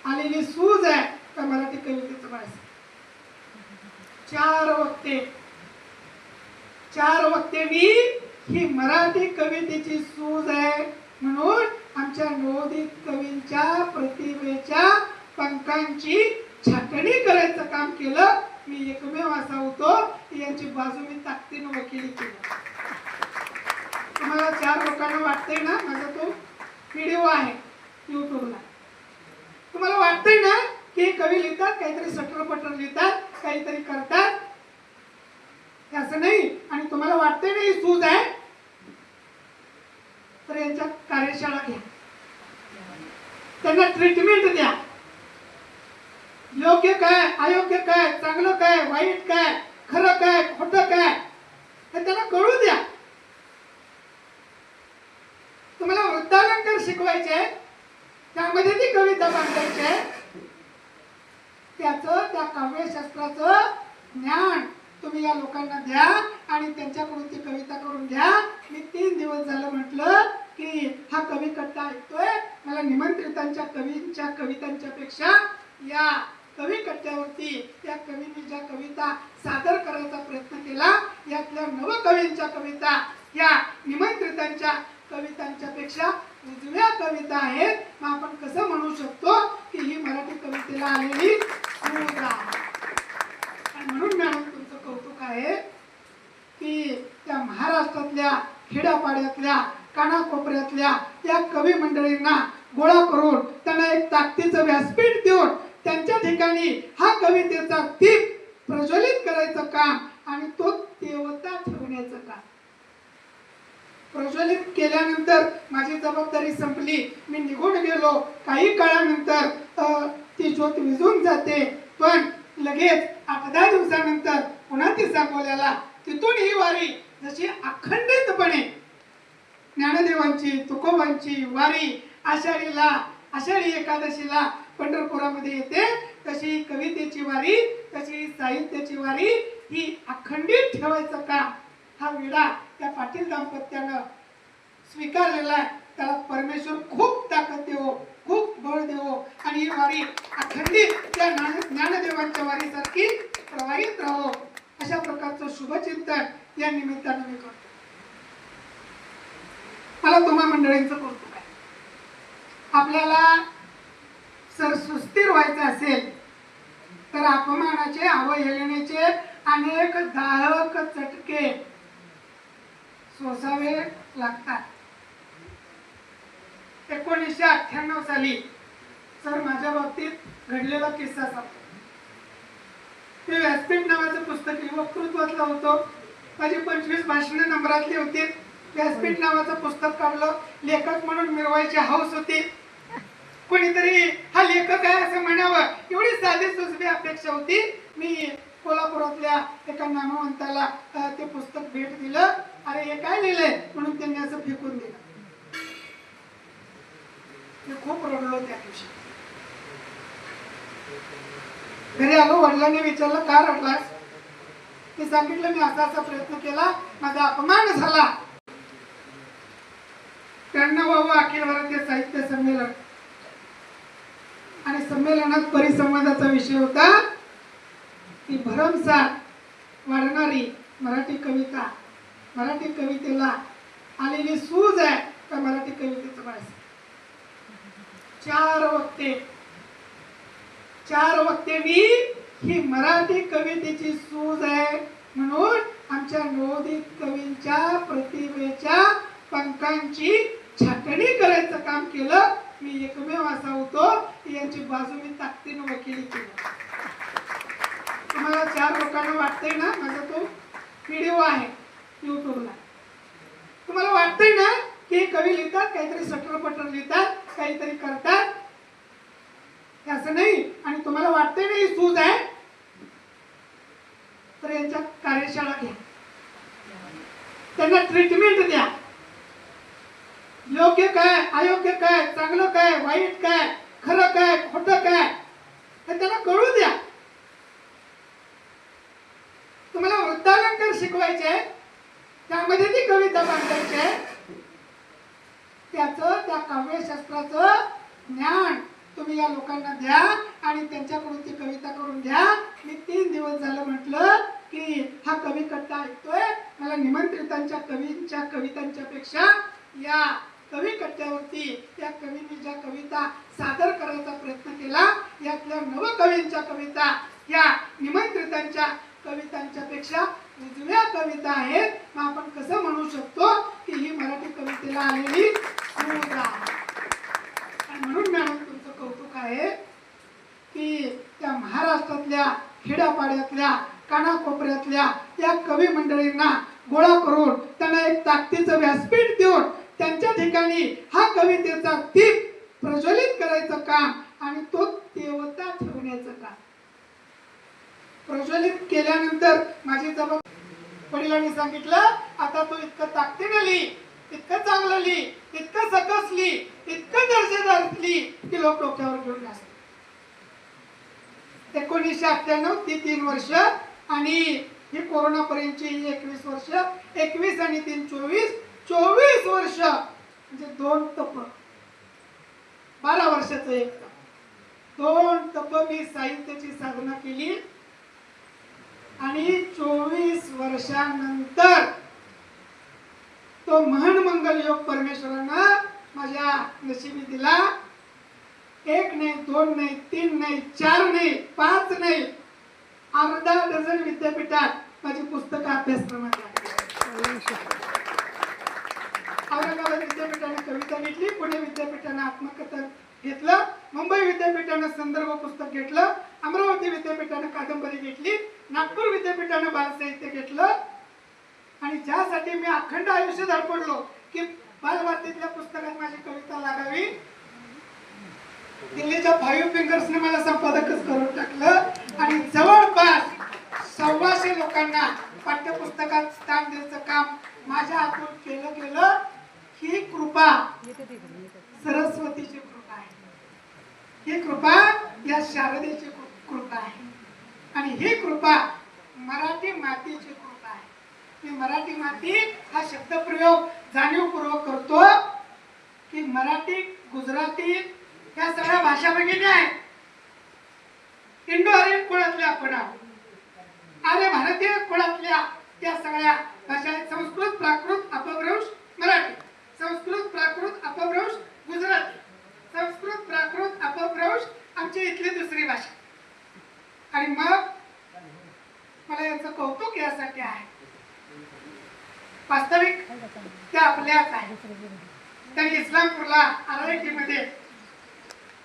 आलेली सूज आहे त्या मराठी कवितेचं माणसं. चार वक्तेनी ही मराठी कवितेची सूज आहे म्हणून आमच्या नवोदित कवींच्या प्रतिभेच्या पंखांची छाटणी करायचं काम केलं. मी एकमेव असा होतो की यांची बाजू मी ताकदीनं वकिली केली. तुम्हाला 4 लोकांना वाटतंय ना, माझा तो व्हिडिओ आहे युट्यूबला, तुम्हाला वाटतंय ना की कवी लिहितात काहीतरी सटरपटर लिहितात काहीतरी करतात, असं नाही. आणि तुम्हाला वाटतंय ना ही सूज आहे, तर यांच्या कार्यशाळा घ्या, त्यांना ट्रीटमेंट द्या. योग्य काय, अयोग्य काय, चांगलं काय, वाईट काय, खरं काय, खोटं काय हे त्यांना कळू द्या. तुम्हाला वृत्तालंकार शिकवायचे, त्यामध्ये ती कविता बांधायची आहे, त्याचं त्या काव्यशास्त्राचं ज्ञान तुम्ही या लोकांना द्या आणि त्यांच्याकडून ती कविता करून घ्या. मी 3 दिवस झालं म्हटलं की हा कवी कट्टा ऐकतोय, मला निमंत्रितांच्या कवींच्या कवितांच्या पेक्षा या कवी कट्ट्यावरती त्या कवींनी ज्या कविता सादर करायचा प्रयत्न केला, यातल्या नवकवींच्या कविता या निमंत्रितांच्या कवितांच्या पेक्षा उजव्या कविता आहेत. मग आपण कसं म्हणू शकतो की ही मराठी कवितेला आलेली सूज आहे. आणि म्हणून मॅडम तुमचं कौतुक आहे की त्या महाराष्ट्रातल्या खेड्यापाड्यातल्या कानाकोपऱ्यातल्या त्या कवी मंडळींना गोळा करून त्यांना एक ताकदीचं व्यासपीठ देऊन त्यांच्या ठिकाणी हा कवितेचा दीप प्रज्वलित करायचं काम आणि तो देवता ठेवण्याचं काम. प्रज्वलित केल्यानंतर माझी जबाबदारी संपली, मी निघून गेलो. काही काळानंतर ती ज्योत विझून जाते, पण लगेच 8-10 दिवसानंतर पुन्हा ती सांगोल्याला, तिथून ही वारी जशी अखंडितपणे ज्ञानदेवांची तुकोबांची वारी आषाढी एकादशीला पंढरपुरामध्ये येते, तशी कवितेची वारी, तशी साहित्याची वारी ही अखंडित ठेवायचं काम हा विडा त्या पाटील दाम्पत्यानं स्वीकारलेला आहे. त्याला परमेश्वर खूप ताकद देवो, खूप बळ देवो आणि ही वारी अखंडित त्या ज्ञानदेवांच्या वारीसारखी प्रवाहित राहो, अशा प्रकारचं शुभचिंतन या निमित्तानं मी करतो. मला तुम्हा मंडळींचं कौतुक आहे. आपल्याला सर सुस्थिर व्हायचं असेल तर अपमानाचे, अवहेलनेचे अनेक दाहक चटके सोसावे लागतात. 1998 साली सर माझ्या बाबतीत घडलेला किस्सा सांगतो. ते व्यासपीठ नावाचं पुस्तक वक्तृत्वातलं होतं. माझी 25 भाषणं नंबरातली होती. व्यासपीठ नावाचं पुस्तक काढलं, लेखक म्हणून मिरवायची हौस होती. कोणीतरी हा लेखक आहे असं म्हणावं एवढी साधी सुसबी अपेक्षा होती. मी कोल्हापुरातल्या एका नामवंताला ते पुस्तक भेट दिलं. अरे हे काय लिहिलंय म्हणून त्यांनी असं फेकून दिलं. मी खूप रडलो त्या दिवशी. घरी आलो, वडिलांनी विचारलं का रडलास. मी सांगितलं मी असा प्रयत्न केला, माझा अपमान झाला. 93वा अखिल भारतीय साहित्य संमेलन आणि संमेलनात परिसंवादाचा विषय होता की भरमसाठ वाढणारी मराठी कविता, मराठी कवितेला आलेली सूज आहे त्या मराठी कवितेचं माणसं. 4 वक्तेनी ही मराठी कवितेची सूज आहे म्हणून आमच्या नवोदित कवींच्या प्रतिभेच्या पंखांची छाटणी करायचं काम केलं. मी एकमेव असा होतो की यांची बाजू मी ताकदीनं वकिली केली. तुम्हाला 4 लोकांना वाटतंय ना, माझा तो व्हिडिओ आहे युट्यूबला, तुम्हाला वाटतंय ना की कवी लिहितात काहीतरी सटरपटर लिहितात काहीतरी करतात, असं नाही. आणि तुम्हाला वाटतंय ना ही सूज आहे, तर यांच्या कार्यशाळा घ्या, त्यांना ट्रीटमेंट द्या. योग्य काय, अयोग्य काय, चांगलं काय, वाईट काय, खरं काय, खोटं काय हे त्यांना कळू द्या. तुम्हाला वृत्तालंकार शिकवायचे, त्यामध्ये ती कविता बांधायची आहे, त्याचं त्या काव्यशास्त्राचं ज्ञान तुम्ही या लोकांना द्या आणि त्यांच्याकडून ती कविता करून घ्या. मी 3 दिवस झालं म्हटलं की हा कवी कट्टा ऐकतोय, मला निमंत्रितांच्या कवींच्या कवितांच्या पेक्षा या कवी कट्ट्यावरती या कवींनी ज्या कविता सादर करायचा प्रयत्न केला यातल्या नवकवींच्या कविता या निमंत्रितांच्या कवितांच्या पेक्षा उजव्या कविता आहेत. मग आपण कसं म्हणू शकतो की ही मराठी कवितेला आलेली सूर आहे. आणि म्हणून मॅडम तुमचं कौतुक आहे की त्या महाराष्ट्रातल्या खेड्यापाड्यातल्या कानाकोपऱ्यातल्या या कवी मंडळींना गोळा करून त्यांना एक ताकदीचं व्यासपीठ देऊन त्यांच्या ठिकाणी हा कवितेचा दीप प्रज्वलित करायचं काम आणि तो देवता ठेवण्याचं काम प्रज्वलित केल्यानंतर माझी जबाबदारी वडिलांनी सांगितलं, आता तू इतकं ताकदीने लिही, इतकं चांगलं लिही, इतकं सकस लिही, इतकं दर्जेदार लिही की लोक डोक्यावर घेऊन जास्त. 1998 ती 3 वर्ष आणि ही कोरोना पर्यंतची 21 वर्ष, 21 आणि 3 24 वर्ष म्हणजे 2 तप, 12 वर्षाचं एक तप, 2 तप मी साहित्याची साधना केली आणि 24 वर्षानंतर तो महान मंगल योग परमेश्वरानं माझ्या नशिबी दिला. 1 नाही, 2 नाही, 3 नाही, 4 नाही, 5 नाही, अर्धा डझन विद्यापीठात माझी पुस्तकं अभ्यासक्रमात औरंगाबाद विद्यापीठाने कविता घेतली, पुणे विद्यापीठाने आत्मकथन घेतलं, मुंबई विद्यापीठाने संदर्भ पुस्तक घेतलं, अमरावती विद्यापीठाने कादंबरी घेतली, नागपूर विद्यापीठाने बालसाहित्य घेतलं. आणि ज्यासाठी मी अखंड आयुष्य धडपडलो की बालभारतीतल्या पुस्तकात माझी कविता लागावी, दिल्लीच्या 5 फिंगर्सने मला संपादकच करून टाकलं आणि जवळपास 125 लोकांना पाठ्यपुस्तकात स्थान द्यायचं काम माझ्या हातून केलं गेलं. ही कृपा सरस्वतीची कृपा आहे, ही कृपा या शारदेची कृपा आहे आणि ही कृपा मराठी मातीची कृपा आहे. मी मराठी माती हा शब्दप्रयोग जाणीवपूर्वक करतो की मराठी, गुजराती या सगळ्या भाषा भगिनी आहेत. इंडो आर्यन कुळातल्या आपण आहोत, आर्य भारतीय कुळातल्या त्या सगळ्या भाषा आहेत. संस्कृत, प्राकृत, अपभ्रंश मराठी, संस्कृत, प्राकृत, अपभ्रंश गुजराती, संस्कृत, प्राकृत, अपभ्रंश आमची इथली दुसरी भाषा. आणि मग मला याचं कौतुक यासाठी आहे, वास्तविक त्या आपल्याच आहेत. त्यांनी इस्लामपूरला RIT मध्ये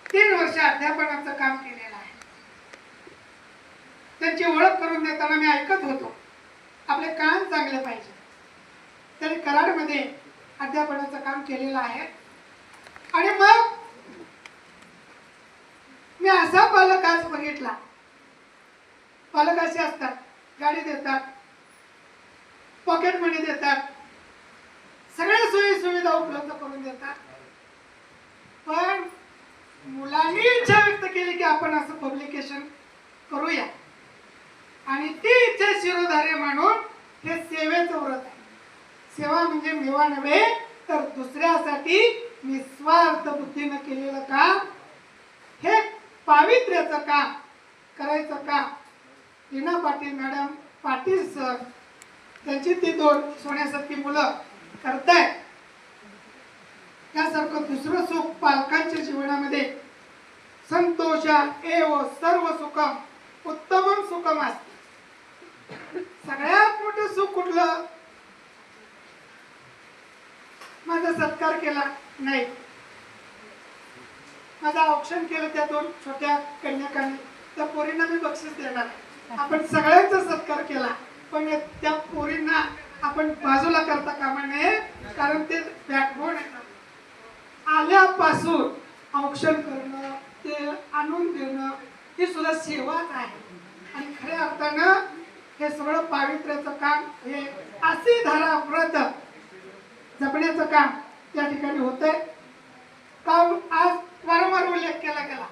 3 वर्ष अध्यापनाचं काम केलेलं आहे. त्यांची ओळख करून देताना मी ऐकत होतो, आपले कान चांगले पाहिजे. त्यांनी कराडमध्ये अध्यापनाचं काम केलेलं आहे. आणि मग मी असा पालक आज बघितला, पालक असे असतात, गाडी देतात, पॉकेट मनी देतात, सगळ्या सोयी सुविधा उपलब्ध करून देतात, पण मुलांनी इच्छा व्यक्त केली की आपण असं पब्लिकेशन करूया आणि ती इच्छा शिरोधार्य मानून हे सेवेचं व्रत आहे. सेवा म्हणजे मेवा नव्हे तर दुसऱ्यासाठी निस्वार्थ बुद्धीनं केलेलं काम, हे पावित्र्याचं काम करायचं काम लीना पाटील मॅडम, पाटील सर, त्यांची ती 2 सोन्यासारखी मुलं करतायत. त्यासारखं दुसरं सुख पालकांच्या जीवनामध्ये संतोषा एव सर्व सुखम उत्तमम सुखम असते. सगळ्यात मोठं सुख कुठलं? माझा सत्कार केला नाही, माझं औक्षण केलं त्या 2 छोट्या कन्याकांनी, त्या पोरींना मी बक्षीस देणार. आपण सगळ्यांचा सत्कार केला पण त्या पोरींना आपण बाजूला करता कामा नये, कारण ते बॅकबोन आहे. आल्यापासून औक्षण करणं, ते आणून देणं ही सुद्धा सेवाच आहे. आणि खऱ्या अर्थानं हे सगळं पावित्र्याचं काम, हे अशी धारा व्रत जपण्याचं काम त्या ठिकाणी होतंय. काम आज वारंवार उल्लेख केला गेला.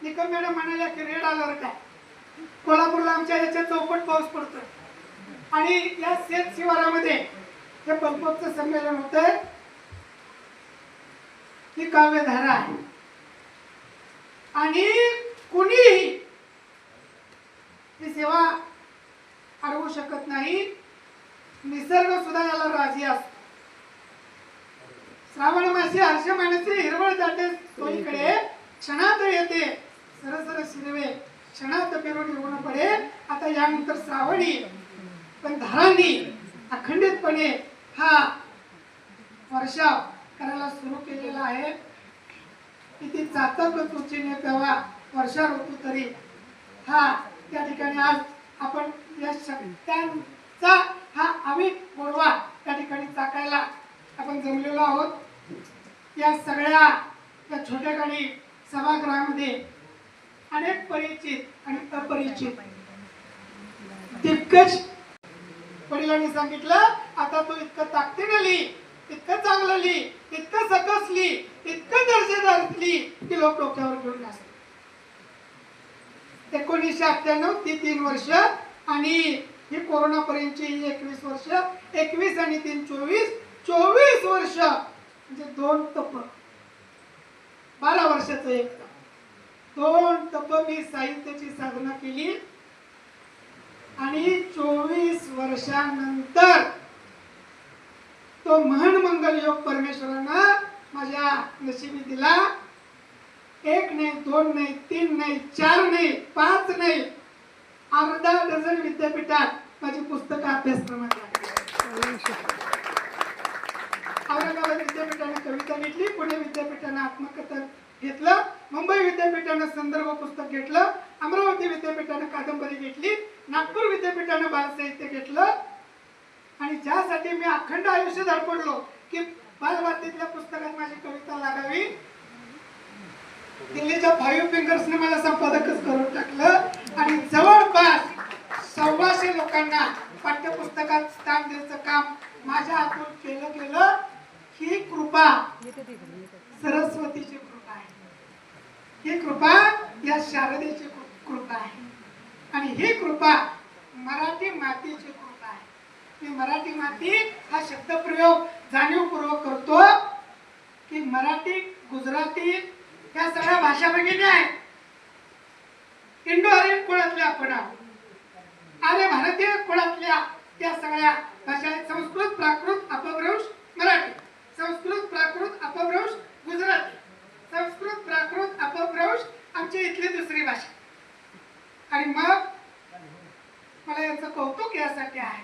निकम मॅडम म्हणाल्या की रेड अलर्ट आहे. कोल्हापूरला आमच्या याच्या चौपट पाऊस पडतोय आणि या शेत शिवारामध्ये हे पंपचं संमेलन होतंय. ही काव्यधारा आहे आणि कुणीही ही सेवा अडवू शकत नाही. निसर्ग सुद्धा याला राजी असतो. श्रावण मासी हर्ष मानसी हिरवळ दाटे सोयीकडे क्षणात येते सरसर शिरवे क्षणात फिरून येऊन पडे. आता यानंतर श्रावणी पण धारांनी अखंडितपणे हा वर्षाव करायला सुरू केलेला आहे. किती चातक तुचीने तेव्हा वर्षा ऋतू तरी हा त्या ठिकाणी आज आपण या शक्त्यांचा हा अमित गोडवा त्या ठिकाणी चाकायला आपण जमलेलो आहोत. या सगळ्या या छोट्याखानी सभागृहामध्ये अनेक परिचित आणि अपरिचित दिग्गज वडिलांनी सांगितलं, आता तू इतकं ताकदीने लिही, इतकं चांगलं लिही, इतकं सकस लिही, इतकं दर्जेदार लिही की लोक डोक्यावर घेऊन जातात. 1998 ती 3 वर्ष आणि ही कोरोना पर्यंतची 21 वर्ष, 21 आणि 3 24 वर्ष म्हणजे 2 तप, 12 वर्षाचं एक तप, 2 तप मी साहित्याची साधना केली आणि 24 वर्षानंतर तो महान मंगल योग परमेश्वरानं माझ्या नशिबी दिला. 1 नाही, 2 नाही, 3 नाही, 4 नाही, 5 नाही, अर्धा डझन विद्यापीठात माझी पुस्तकं अभ्यासक्रमात औरंगाबाद विद्यापीठाने कविता घेतली, पुणे विद्यापीठाने आत्मकथन घेतलं, मुंबई विद्यापीठाने संदर्भ पुस्तक घेतलं, अमरावती विद्यापीठाने कादंबरी घेतली, नागपूर विद्यापीठाने बालसाहित्य घेतलं. आणि ज्यासाठी मी अखंड आयुष्य धडपडलो की बालभारतीतल्या पुस्तकात माझी कविता लागावी, दिल्लीच्या 5 फिंगर्सने मला संपादकच करून टाकलं आणि जवळपास 125 लोकांना पाठ्यपुस्तकात स्थान द्यायचं काम माझ्या हातून केलं गेलं. ही कृपा सरस्वतीची कृपा आहे, ही कृपा या शारदेची कृपा आहे आणि ही कृपा मराठी मातीची कृपा आहे. मी मराठी माती हा शब्दप्रयोग जाणीवपूर्वक करतो की मराठी, गुजराती या सगळ्या भाषा भगिनी आहेत. इंडो आर्यन कुळातल्या आपण आहोत, आर्य भारतीय कुळातल्या त्या सगळ्या भाषा आहेत. संस्कृत, प्राकृत, अपभ्रंश मराठी, संस्कृत, प्राकृत, अपभ्रंश गुजराती, संस्कृत, प्राकृत, अपभ्रंश आमची इथली दुसरी भाषा. आणि मग मला याचं कौतुक यासाठी आहे,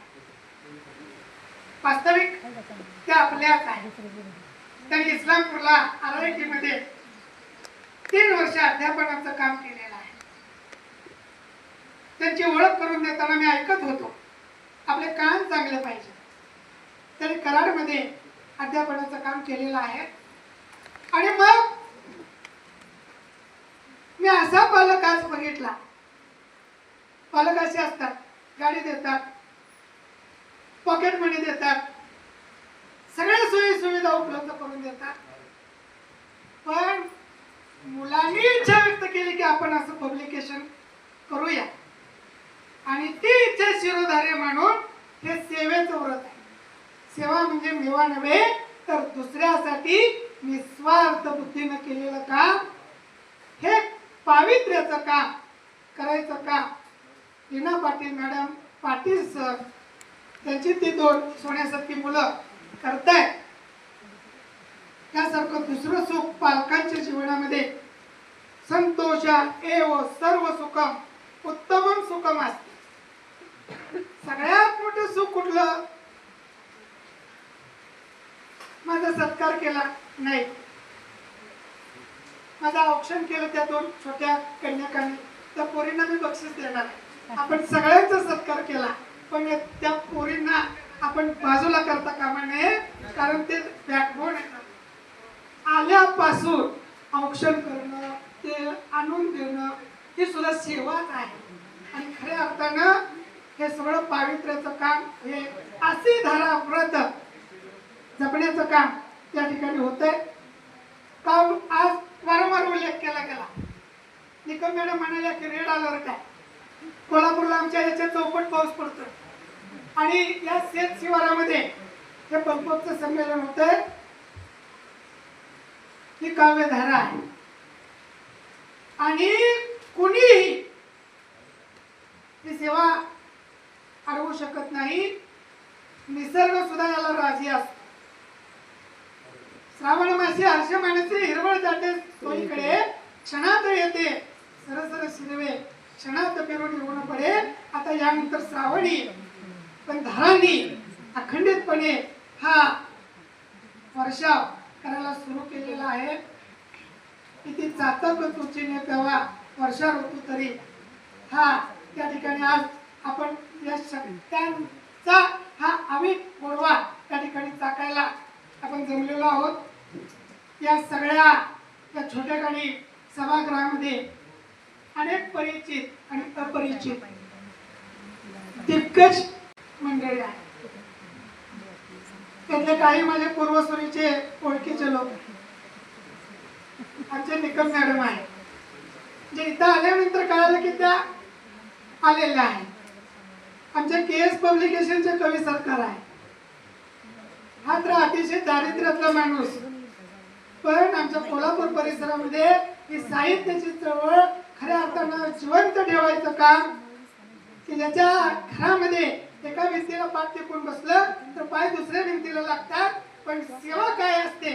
वास्तविक त्या आपल्याच आहेत. त्यांनी इस्लामपूरला RIT मध्ये 3 वर्ष अध्यापनाचं काम केलेलं आहे. त्यांची ओळख करून देताना मी ऐकत होतो, आपले कान चांगले पाहिजे. त्यांनी कराडमध्ये अध्यापनाचं काम केलेलं आहे. आणि मग मी असा पालक आज बघितला, पालक असे असतात, गाडी देतात, पॉकेट मनी देतात, सगळ्या सोयी सुविधा उपलब्ध करून देतात, पण मुलांनी इच्छा व्यक्त केली की आपण असं पब्लिकेशन करूया आणि ती इच्छा शिरोधार्य मानून हे सेवेचं व्रत आहे. सेवा म्हणजे मेवा नव्हे तर दुसऱ्यासाठी निस्वार्थ बुद्धीनं केलेलं काम, हे पावित्र्याचं काम करायचं काम लीना पाटील मॅडम, पाटील सर, त्यांची ती 2 सोन्यासारखी मुलं करतायत. त्यासारखं दुसरं सुख पालकांच्या जीवनामध्ये संतोषा एव सर्व सुखम उत्तमम सुखम असते. सगळ्यात मोठं सुख कुठलं? माझा सत्कार केला नाही, माझं औक्षण केलं त्या 2 छोट्या कन्याकांनी, त्या पोरींना मी बक्षीस देणार. आपण सगळ्यांचा सत्कार केला पण त्या पोरींना आपण बाजूला करता कामा नये, कारण ते बॅकबोन आहे. आल्यापासून औक्षण करणं, ते आणून देणं ही सुद्धा सेवाच आहे. आणि खऱ्या अर्थानं हे सगळं पावित्र्याचं काम, हे अशी धारा व्रत जपण्याचं काम त्या ठिकाणी होतंय. काल आज वारंवार उल्लेख केला गेला, निकम मॅडम म्हणाल्या की रेड अलर्ट आहे. कोल्हापूरला आमच्या याच्या चौपट पाऊस पडतोय आणि या शेत शिवारामध्ये हे पंपचं संमेलन होतंय. ही काव्यधारा आहे आणि कुणीही ही सेवा अडवू शकत नाही. निसर्ग सुद्धा याला राजी असतो. श्रावण मासी हर्ष मानसे हिरवळ जाते सोयीकडे, क्षणात येते सरसर शिरवे, क्षणात पेरून येऊन पडे. आता यानंतर श्रावणी पण धारांनी अखंडितपणे हा वर्षाव करायला सुरू केलेला आहे. किती चातक तुचीने तेव्हा वर्षा ऋतू तरी हा त्या ठिकाणी आज आपण या शक्त्यांचा हा अमित गोडवा त्या ठिकाणी चाकायला आपण जमलेलो आहोत. या सगळ्या या छोट्याखानी सभागृहामध्ये अनेक परिचित आणि अपरिचित दिग्गज मंडळी आहेत. त्यातले काही माझे पूर्वसुरीचे ओळखीचे लोक, आमचे निकम मॅडम आहे, जे इथं आल्यानंतर कळालं की त्या आलेल्या आहेत. आमच्या केएस पब्लिकेशनचे कवी सरकार आहे. हा तर अतिशय दारिद्र्यातला माणूस, पण आमच्या कोल्हापूर परिसरामध्ये ही साहित्याची चळवळ खऱ्या अर्थानं जिवंत ठेवायचं काम, की ज्याच्या घरामध्ये एका भिंतीला पाठ टेकून बसलं तर पाय दुसऱ्या भिंतीला लागतात, पण सेवा काय असते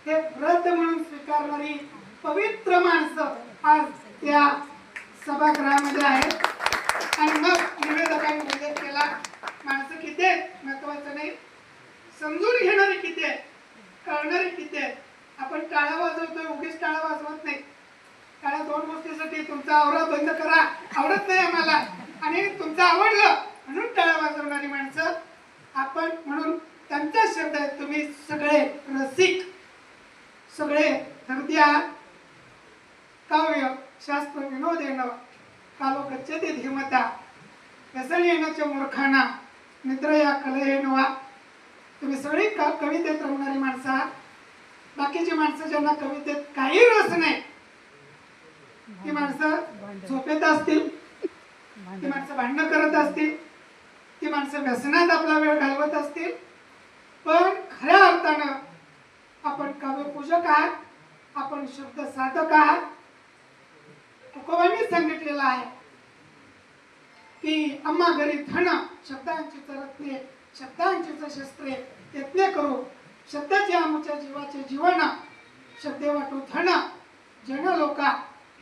हे व्रत म्हणून स्वीकारणारी पवित्र माणसं आज त्या सभागृहामध्ये आहेत. आणि मग निवेदकांनी उल्लेख केला, माणसं किती आहेत महत्वाचं नाही, समजून घेणारे किती आहेत, कळणारे किती आहेत. आपण टाळा वाजवतोय, उगीच टाळा वाजवत नाही. टाळा दोन गोष्टीसाठी, तुमचा आवरा बंद करा, आवडत नाही आम्हाला, आणि तुमचं आवडलं म्हणून टाळा वाजवणारी माणसं आपण. म्हणून त्यांचा शब्द आहे, तुम्ही सगळे रसिक, सगळे हृदय आहात. काव्य शास्त्र विनोद येणं कालो गच्छते धीमता, व्यसन येण्याच्या मूर्खांना निद्र या कलहेनवा. तुम्ही सगळी कवितेत रमणारी माणसं आहात. बाकीची माणसं ज्यांना कवितेत काही रस नाही, ती माणसं झोपेत असतील, ती माणसं भांडणं करत असतील, ती माणसं व्यसनात आपला वेळ घालवत असतील. पण खऱ्या अर्थानं आपण काव्यपूजक आहात, आपण शब्द साधक आहात. तुकोबांनी सांगितलेलं आहे की अम्मा घरी धन शब्दांची रत्ने, शब्दांची शस्त्रे यत्ने करू, शब्दाचे आमच्या जीवाचे जीवन, शब्दे वाटू धन जन लोका.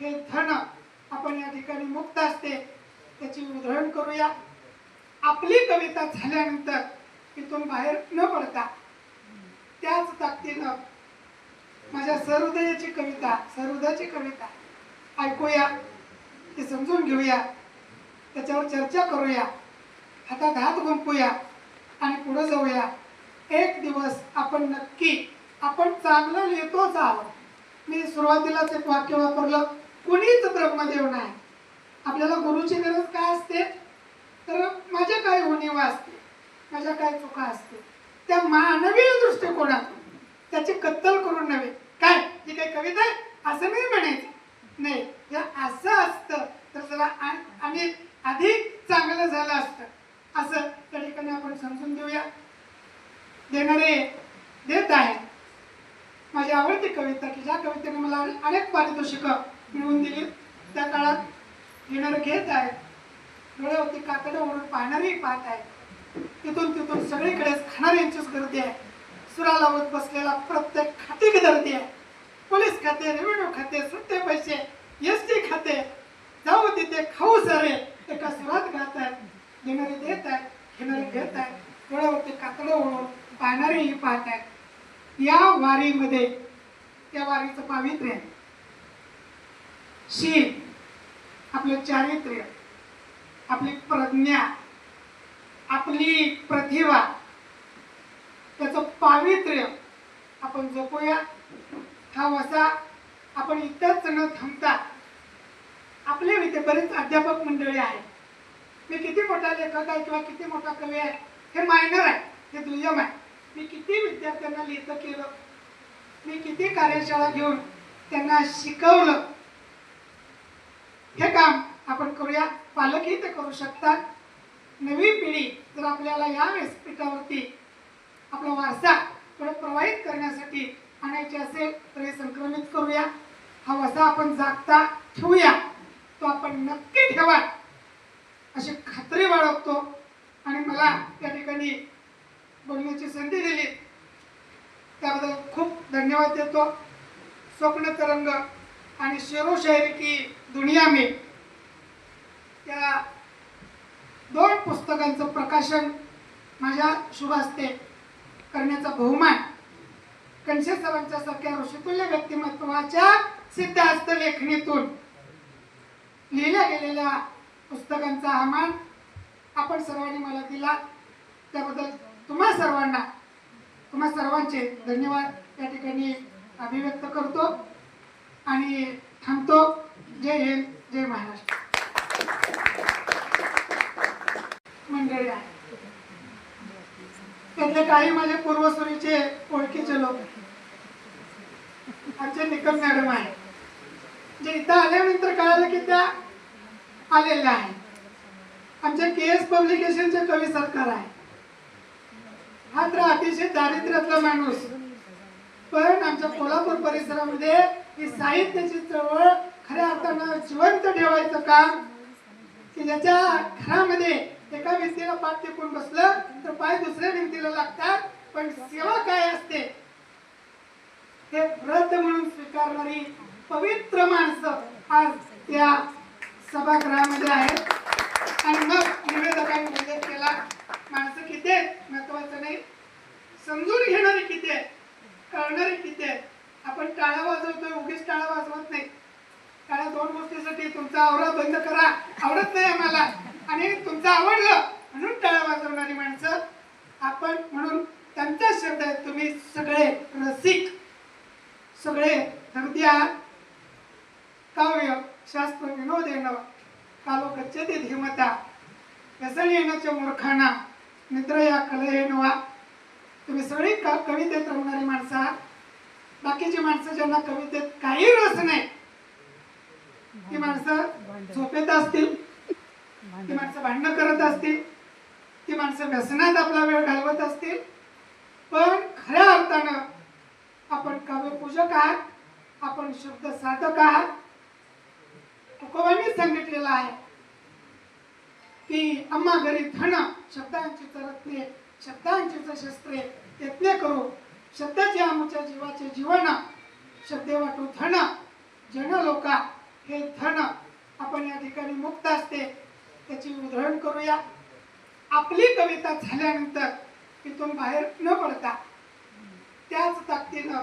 हे धन आपण या ठिकाणी मुक्त असते त्याची उधळण करूया. आपली कविता झाल्यानंतर तिथून बाहेर न पडता त्याच ताकदीनं माझ्या सहृदयाची कविता, सहृदयाची कविता ऐकूया, ती समजून घेऊया, त्याच्यावर चर्चा करूया, हातात हात गुंफूया आणि पुढे जाऊया. एक दिवस आपण नक्की, आपण चांगलं लिहितोच आहोत. मी सुरुवातीलाच एक वाक्य वापरलं, कुणीच ब्रह्मदेव नाही. आपल्याला गुरुची गरज काय असते, तर माझ्या काय उणिवा असते, माझ्या काय चुका असते, त्या मानवीय दृष्टिकोनातून त्याची कत्तल करून नव्हे. काय ही काही कविता आहे असं नाही म्हणायचं, नाही, जर असं असतं तर जरा आम्ही अधिक चांगलं झालं असतं, असं त्या ठिकाणी आपण समजून देऊया. देणारे देत आहे. माझी आवडती कविता की ज्या कवितेने मला अनेक पारितोषिकं मिळवून दिली, त्या काळात घेणारे घेत आहे. डोळ्यावरती कातडं ओढून पाहणारेही पाहत आहे. तिथून तिथून सगळीकडेच खाणाऱ्यांचीच गर्दी आहे. सुरा लावत बसलेला प्रत्येक खाती गर्दी आहे. पोलीस खाते, रेव्हेन्यू खाते, सुट्टे पैसे, एसटी खाते, जाऊ तिथे खाऊ सारे एका सुरात गात आहेत. घेणारे देत आहेत, घेणारे घेत आहेत. डोळ्यावरती कातडं ओढून पाहणारेही पाहत आहेत. या वारीमध्ये, त्या वारीचं पावित्र्य, शील, आपलं चारित्र्य, आपली प्रज्ञा, आपली प्रतिभा, त्याचं पावित्र्य आपण जपूया. हा वसा आपण इथंच न थांबता, आपले इथे बरेच अध्यापक मंडळी आहेत. मी किती मोठा लेखक आहे किंवा किती मोठा कवी आहे हे मायनर आहे, हे दुय्यम आहे. मी किती विद्यार्थ्यांना लिहितं केलं, मी किती कार्यशाळा घेऊन त्यांना शिकवलं, हे काम आपण करूया. पालकही ते करू शकतात. नवी पिढी जर आपल्याला या व्यासपीठावरती आपला वारसा पुढे प्रवाहित करण्यासाठी आणायची असेल तर हे संक्रमित करूया. हा वसा आपण जागता ठेवूया, तो आपण नक्की ठेवा अशी खात्री बाळगतो. आणि मला त्या ठिकाणी बोलण्याची संधी दिली त्याबद्दल खूप धन्यवाद देतो. स्वप्न तरंग आणि शेरो शायरी की दुनिया में या 2 पुस्तकांचं प्रकाशन माझ्या शुभ हस्ते करण्याचा बहुमान कणशे सरांच्या सारख्या ऋषितुल्य व्यक्तिमत्वाच्या सिद्धहस्त लेखणीतून लिहिल्या गेलेल्या पुस्तकांचा हा मान आपण सर्वांनी मला दिला. त्याबद्दल तुम्हा सर्वांचे धन्यवाद या ठिकाणी अभिव्यक्त करतो आणि थांबतो. जय हिंद, जय महाराष्ट्र. मंडळी आहे त्यातले काही माझे पूर्वसुरीचे ओळखीचे लोक आमचे निकम मॅडम आहे, जे इथं आल्यानंतर कळालं की त्या आलेल्या आहे. आमच्या केएस पब्लिकेशनचे कवी सरकार आहे. हा तर अतिशय दारिद्र्यातला माणूस, पण आमच्या कोल्हापूर परिसरामध्ये ही साहित्याची चळवळ खऱ्या अर्थानं जिवंत ठेवायचं काम की ज्याच्या घरामध्ये एका भिंतीला पाठ टेकून बसलं तर पाय दुसऱ्या भिंतीला लागतात, पण सेवा काय असते हे व्रत म्हणून स्वीकारणारी पवित्र माणसं आज त्या सभागृहामध्ये आहेत. आणि मग निवेदकांनी उल्लेख केला, माणसं किती आहेत महत्वाचं नाही, समजून घेणारी किती आहेत, कळणारी किती आहेत. आपण टाळा वाजवतोय, उगीच टाळा वाजवत नाही. टाळा 2 गोष्टीसाठी, तुमचा आवरा बंद करा, आवडत नाही आम्हाला, आणि तुमचं आवडलं म्हणून टाळा वाजवणारी माणसं आपण. म्हणून त्यांचा शब्द आहे, तुम्ही सगळे रसिक, सगळे हृदय आहात. काव्य शास्त्र विनोदेन कालो गच्छति धीमता व्यसनेनच मूर्खाना निद्रया कलहेनवा. तुम्ही सगळी कवितेत रमणारी माणसं आहात. बाकीची माणसं ज्यांना कवितेत काही रस नाही, ती माणसं झोपेत असतील, ती माणसं भांडणं करत असतील, ती माणसं व्यसनात आपला वेळ घालवत असतील. पण खऱ्या अर्थानं आपण काव्यपूजक आहात, आपण शब्द साधक आहात. तुकोबांनी सांगितलेलं आहे की अम्मा घरी धन शब्दांची रत्ने, शब्दांची शस्त्रे यत्ने करू, शब्दाचे आमच्या जीवाचे जीवन, शब्दे वाटू धन जन लोका. हे धन आपण या ठिकाणी मुक्त असते त्याची उधळण करूया. आपली कविता झाल्यानंतर तिथून बाहेर न पडता त्याच ताकदीनं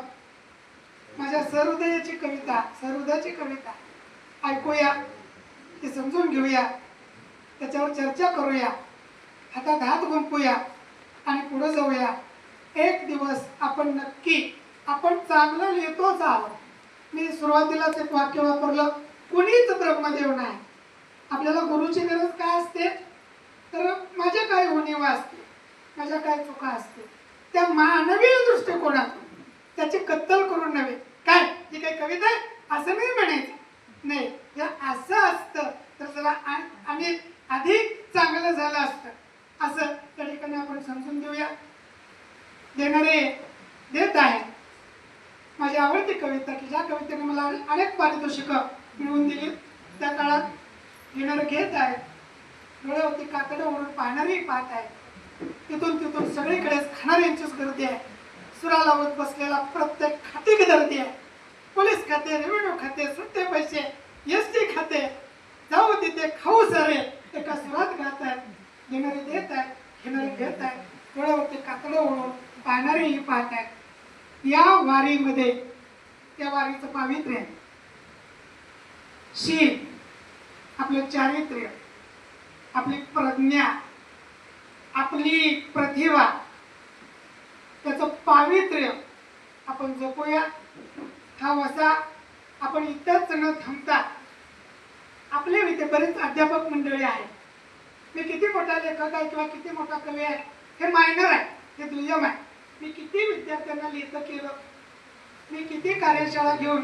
माझ्या सहृदयाची कविता ऐकूया, ती समजून घेऊया, त्याच्यावर चर्चा करूया, हातात हात गुंफूया आणि पुढे जाऊया. एक दिवस आपण नक्की, आपण चांगलं लिहितोच आहोत. मी सुरुवातीलाच एक वाक्य वापरलं, कुणीच ब्रह्मदेव नाही. आपल्याला गुरुची गरज काय असते तर माझ्या काय उणिवा असते, माझ्या काय चुका असते, त्या मानवी दृष्टिकोनातून त्याची कत्तल करून नव्हे. काय जी काही कविता आहे असं नाही म्हणायचं, नाही जर असं असतं तर चला आणि अधिक चांगलं झालं असतं असं त्या ठिकाणी आपण समजून घेऊया. देणारे देत आहे. माझी आवडती कविता की ज्या कवितेने मला अनेक पारितोषिकं मिळवून दिली, त्या काळात घेणारे घेत आहे. डोळ्यावरती काकडं ओढून पाहणारी पाहत आहे. तिथून तिथून सगळीकडेच खाणाऱ्यांचीच गर्दी आहे. सुरा लावत बसलेला प्रत्येक खाती गर्दी आहे. पोलीस खाते, रेव्हेन्यू खाते, सुट्टे पैसे, एसटी खाते, जाऊ तिथे खाऊ सारे एका सुरात गात आहेत. घेणारे देत आहेत, घेणारे घेत आहेत. डोळ्यावरती काकडं ओढून पाहणारेही पाहत आहेत. या वारीमध्ये त्या वारीचं पावित्र्य, शील, आपलं चारित्र्य, आपली प्रज्ञा, आपली प्रतिभा, त्याचं पावित्र्य आपण जपूया. हा वसा आपण इथंच न थांबता, आपले इथे बरेच अध्यापक मंडळी आहेत. मी किती मोठा लेखक आहे किंवा किती मोठा कवी आहे हे मायनर आहे, हे दुय्यम आहे. मी किती विद्यार्थ्यांना लिहितं केलं, मी किती कार्यशाळा घेऊन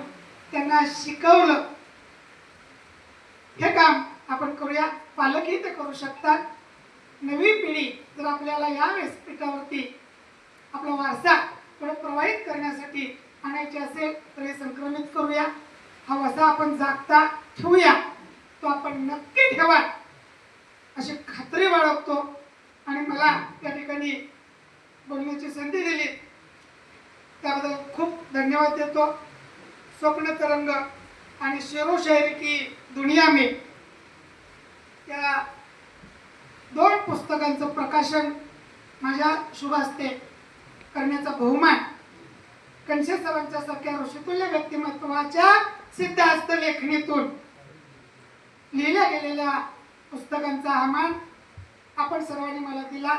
त्यांना शिकवलं, हे काम आपण करूया. पालकही ते करू शकतात. नवी पिढी जर आपल्याला या व्यासपीठावरती आपला वारसा पुढे प्रवाहित करण्यासाठी आणायची असेल तर हे संक्रमित करूया. हा वसा आपण जागता ठेवूया, तो आपण नक्की ठेवा अशी खात्री बाळगतो. आणि मला त्या ठिकाणी बोलण्याची संधी दिली त्याबद्दल खूप धन्यवाद देतो. स्वप्न तरंग आणि शेरो शायरी की दुनिया में त्या 2 पुस्तकांचं प्रकाशन माझ्या शुभ हस्ते करण्याचा बहुमान कणशे सरांच्या सारख्या ऋषितुल्य व्यक्तिमत्वाच्या सिद्धहस्त लेखणीतून लिहिल्या गेलेल्या पुस्तकांचा हा मान आपण सर्वांनी मला दिला.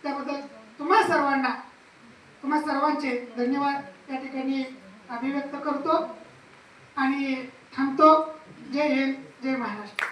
त्याबद्दल तुम्हा सर्वांचे धन्यवाद या ठिकाणी अभिव्यक्त करतो आणि थांबतो. जय हिंद, जय महाराष्ट्र.